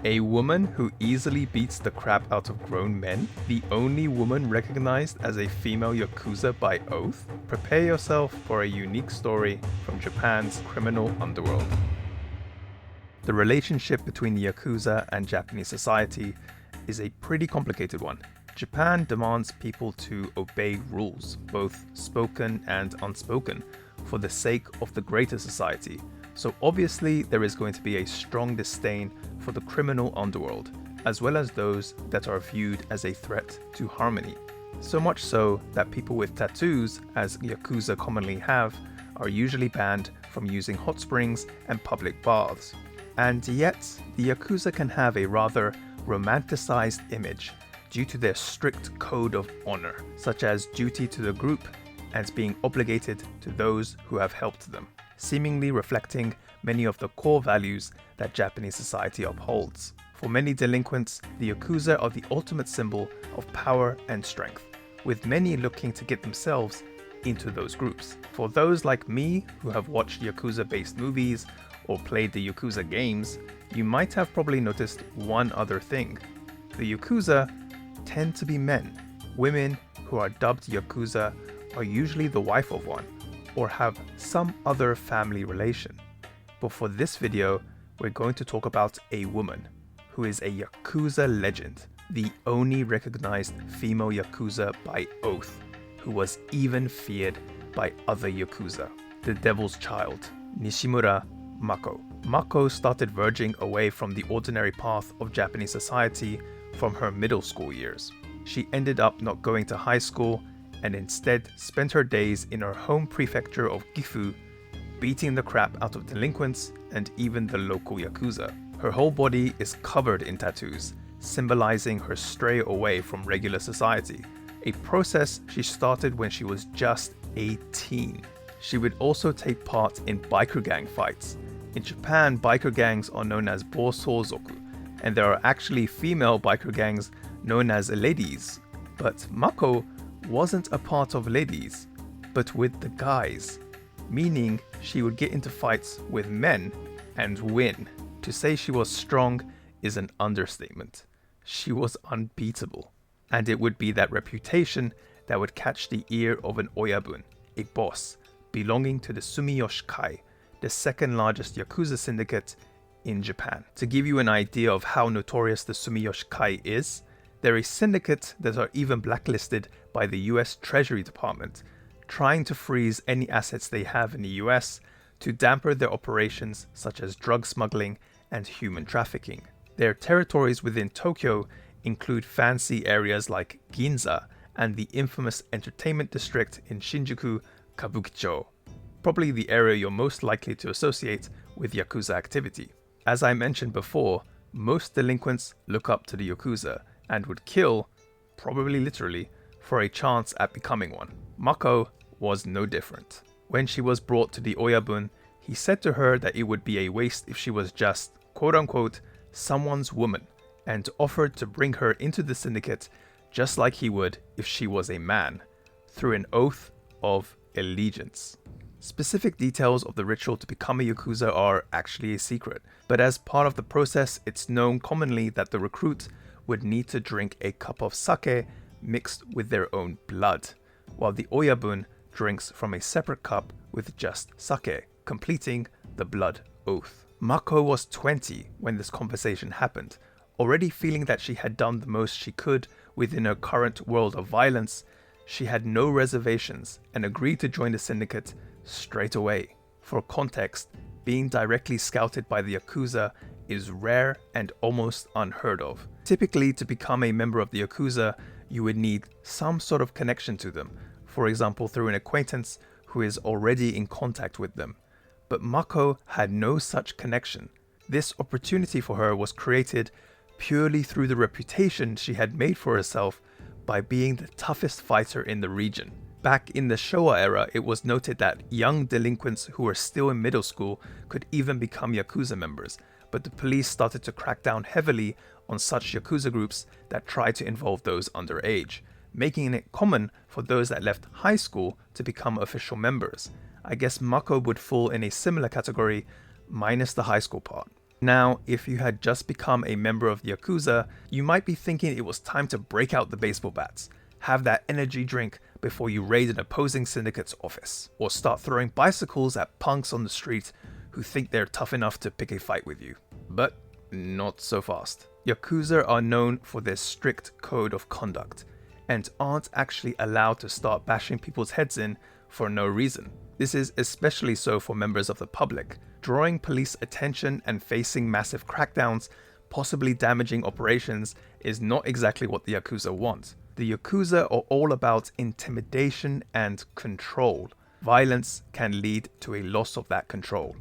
A woman who easily beats the crap out of grown men? The only woman recognized as a female Yakuza by oath? Prepare yourself for a unique story from Japan's criminal underworld. The relationship between the Yakuza and Japanese society is a pretty complicated one. Japan demands people to obey rules, both spoken and unspoken, for the sake of the greater society. So obviously there is going to be a strong disdain for the criminal underworld, as well as those that are viewed as a threat to harmony. So much so that people with tattoos, as Yakuza commonly have, are usually banned from using hot springs and public baths. And yet, the Yakuza can have a rather romanticized image due to their strict code of honor, such as duty to the group and being obligated to those who have helped them, seemingly reflecting many of the core values that Japanese society upholds. For many delinquents, the Yakuza are the ultimate symbol of power and strength, with many looking to get themselves into those groups. For those like me who have watched Yakuza-based movies or played the Yakuza games, you might have probably noticed one other thing. The Yakuza tend to be men. Women who are dubbed Yakuza are usually the wife of one, or have some other family relation. But for this video, we're going to talk about a woman who is a Yakuza legend, the only recognized female Yakuza by oath, who was even feared by other Yakuza, the Devil's Child, Nishimura Mako. Mako started verging away from the ordinary path of Japanese society from her middle school years. She ended up not going to high school and instead spent her days in her home prefecture of Gifu, beating the crap out of delinquents and even the local Yakuza. Her whole body is covered in tattoos, symbolizing her stray away from regular society, a process she started when she was just 18. She would also take part in biker gang fights. In Japan, biker gangs are known as Bousouzoku, and there are actually female biker gangs known as ladies. But Mako wasn't a part of ladies, but with the guys, meaning she would get into fights with men and win. To say she was strong is an understatement. She was unbeatable, and it would be that reputation that would catch the ear of an oyabun, a boss, belonging to the Sumiyoshi Kai, the second largest Yakuza syndicate in Japan. To give you an idea of how notorious the Sumiyoshi Kai is, they're a syndicate that are even blacklisted by the US Treasury Department, trying to freeze any assets they have in the US to damper their operations such as drug smuggling and human trafficking. Their territories within Tokyo include fancy areas like Ginza and the infamous entertainment district in Shinjuku, Kabukicho, probably the area you're most likely to associate with Yakuza activity. As I mentioned before, most delinquents look up to the Yakuza and would kill, probably literally, for a chance at becoming one. Mako was no different. When she was brought to the oyabun, he said to her that it would be a waste if she was just, quote-unquote, someone's woman, and offered to bring her into the syndicate just like he would if she was a man, through an oath of allegiance. Specific details of the ritual to become a Yakuza are actually a secret, but as part of the process, it's known commonly that the recruit would need to drink a cup of sake mixed with their own blood, while the oyabun drinks from a separate cup with just sake, completing the blood oath. Mako was 20 when this conversation happened, already feeling that she had done the most she could within her current world of violence. She had no reservations and agreed to join the syndicate straight away. For context, being directly scouted by the Yakuza is rare and almost unheard of. Typically, to become a member of the Yakuza, you would need some sort of connection to them, for example through an acquaintance who is already in contact with them. But Mako had no such connection. This opportunity for her was created purely through the reputation she had made for herself by being the toughest fighter in the region. Back in the Showa era, it was noted that young delinquents who were still in middle school could even become Yakuza members, but the police started to crack down heavily on such Yakuza groups that tried to involve those underage, making it common for those that left high school to become official members. I guess Mako would fall in a similar category, minus the high school part. Now, if you had just become a member of the Yakuza, you might be thinking it was time to break out the baseball bats, have that energy drink before you raid an opposing syndicate's office, or start throwing bicycles at punks on the street who think they're tough enough to pick a fight with you. But not so fast. Yakuza are known for their strict code of conduct, and aren't actually allowed to start bashing people's heads in for no reason. This is especially so for members of the public, drawing police attention and facing massive crackdowns, possibly damaging operations, is not exactly what the Yakuza want. The Yakuza are all about intimidation and control. Violence can lead to a loss of that control.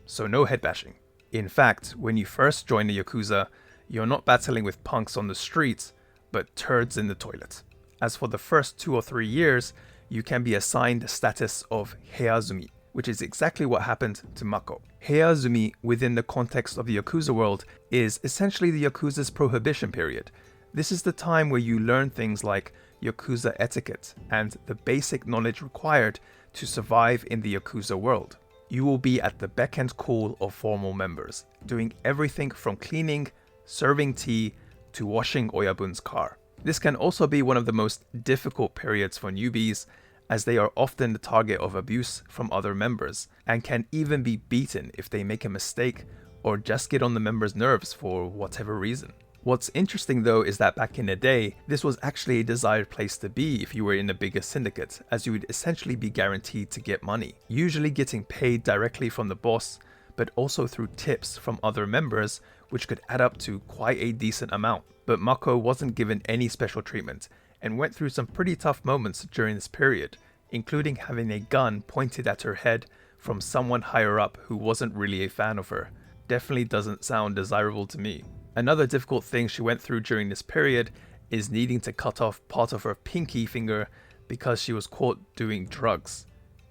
So no head bashing. In fact, when you first join the Yakuza, you're not battling with punks on the streets, but turds in the toilet. As for the first 2 or 3 years, you can be assigned the status of Heiazumi, which is exactly what happened to Mako. Heiazumi, within the context of the Yakuza world, is essentially the Yakuza's prohibition period. This is the time where you learn things like Yakuza etiquette and the basic knowledge required to survive in the Yakuza world. You will be at the beck and call of formal members, doing everything from cleaning, serving tea, to washing Oyabun's car. This can also be one of the most difficult periods for newbies, as they are often the target of abuse from other members, and can even be beaten if they make a mistake or just get on the members' nerves for whatever reason. What's interesting though is that back in the day, this was actually a desired place to be if you were in a bigger syndicate, as you would essentially be guaranteed to get money, usually getting paid directly from the boss, but also through tips from other members, which could add up to quite a decent amount. But Mako wasn't given any special treatment, and went through some pretty tough moments during this period, including having a gun pointed at her head from someone higher up who wasn't really a fan of her. Definitely doesn't sound desirable to me. Another difficult thing she went through during this period is needing to cut off part of her pinky finger because she was caught doing drugs.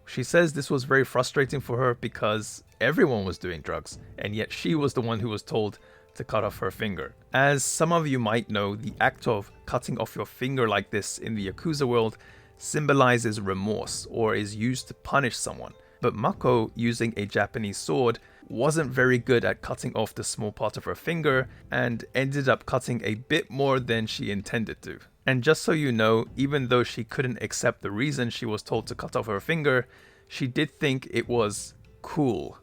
She says this was very frustrating for her because everyone was doing drugs, and yet she was the one who was told to cut off her finger. As some of you might know, the act of cutting off your finger like this in the Yakuza world symbolizes remorse or is used to punish someone. But Mako, using a Japanese sword, wasn't very good at cutting off the small part of her finger and ended up cutting a bit more than she intended to. And just so you know, even though she couldn't accept the reason she was told to cut off her finger, she did think it was cool.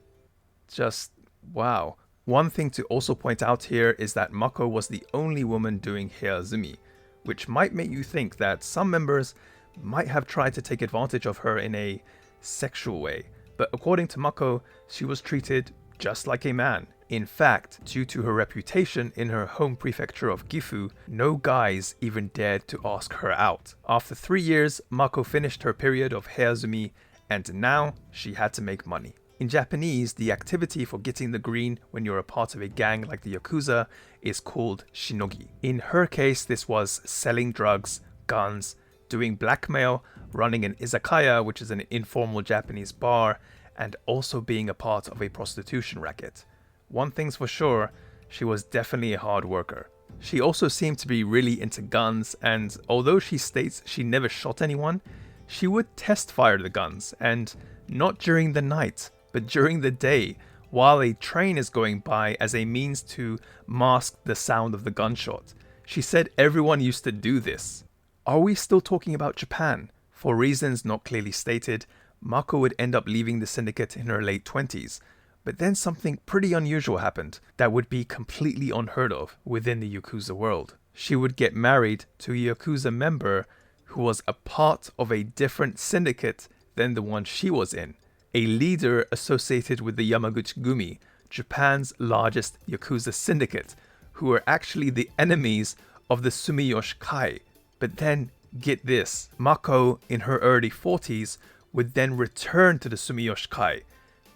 Just wow. One thing to also point out here is that Mako was the only woman doing Heiazumi, which might make you think that some members might have tried to take advantage of her in a sexual way. But according to Mako, she was treated just like a man. In fact, due to her reputation in her home prefecture of Gifu, no guys even dared to ask her out. After 3 years, Mako finished her period of Heiazumi, and now she had to make money. In Japanese, the activity for getting the green when you're a part of a gang like the Yakuza is called shinogi. In her case, this was selling drugs, guns, doing blackmail, running an izakaya, which is an informal Japanese bar, and also being a part of a prostitution racket. One thing's for sure, she was definitely a hard worker. She also seemed to be really into guns, and although she states she never shot anyone, she would test fire the guns, and not during the night, but during the day, while a train is going by as a means to mask the sound of the gunshot. She said everyone used to do this. Are we still talking about Japan? For reasons not clearly stated, Mako would end up leaving the syndicate in her late 20s, but then something pretty unusual happened that would be completely unheard of within the Yakuza world. She would get married to a Yakuza member who was a part of a different syndicate than the one she was in, a leader associated with the Yamaguchi Gumi, Japan's largest Yakuza syndicate, who were actually the enemies of the Sumiyoshi Kai. But then, get this, Mako in her early 40s would then return to the Sumiyoshi Kai,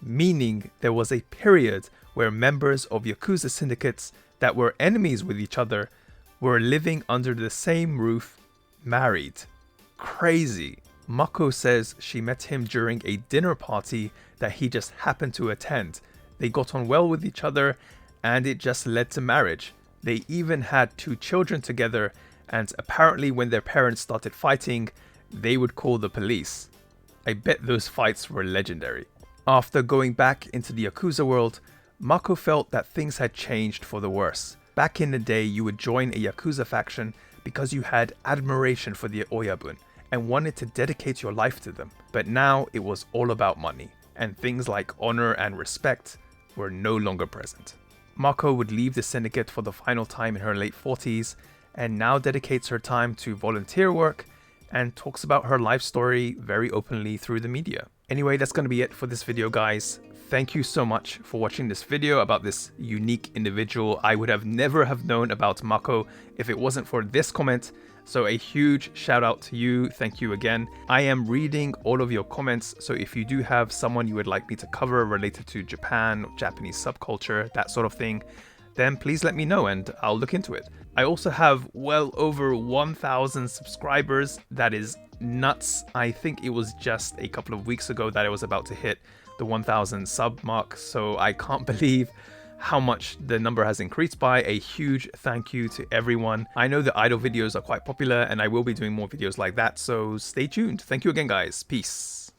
meaning there was a period where members of Yakuza syndicates that were enemies with each other were living under the same roof, married. Crazy. Mako says she met him during a dinner party that he just happened to attend. They got on well with each other and it just led to marriage. They even had 2 children together, and apparently when their parents started fighting, they would call the police. I bet those fights were legendary. After going back into the Yakuza world, Mako felt that things had changed for the worse. Back in the day, you would join a Yakuza faction because you had admiration for the Oyabun and wanted to dedicate your life to them. But now it was all about money, and things like honor and respect were no longer present. Mako would leave the syndicate for the final time in her late 40s and now dedicates her time to volunteer work and talks about her life story very openly through the media. Anyway, that's going to be it for this video, guys. Thank you so much for watching this video about this unique individual. I would have never have known about Mako if it wasn't for this comment. So a huge shout out to you. Thank you again. I am reading all of your comments. So if you do have someone you would like me to cover related to Japan, Japanese subculture, that sort of thing, then please let me know and I'll look into it. I also have well over 1,000 subscribers. That is nuts. I think it was just a couple of weeks ago that I was about to hit the 1,000 sub mark. So I can't believe how much the number has increased by. A huge thank you to everyone. I know the idol videos are quite popular and I will be doing more videos like that, so stay tuned. Thank you again, guys. Peace.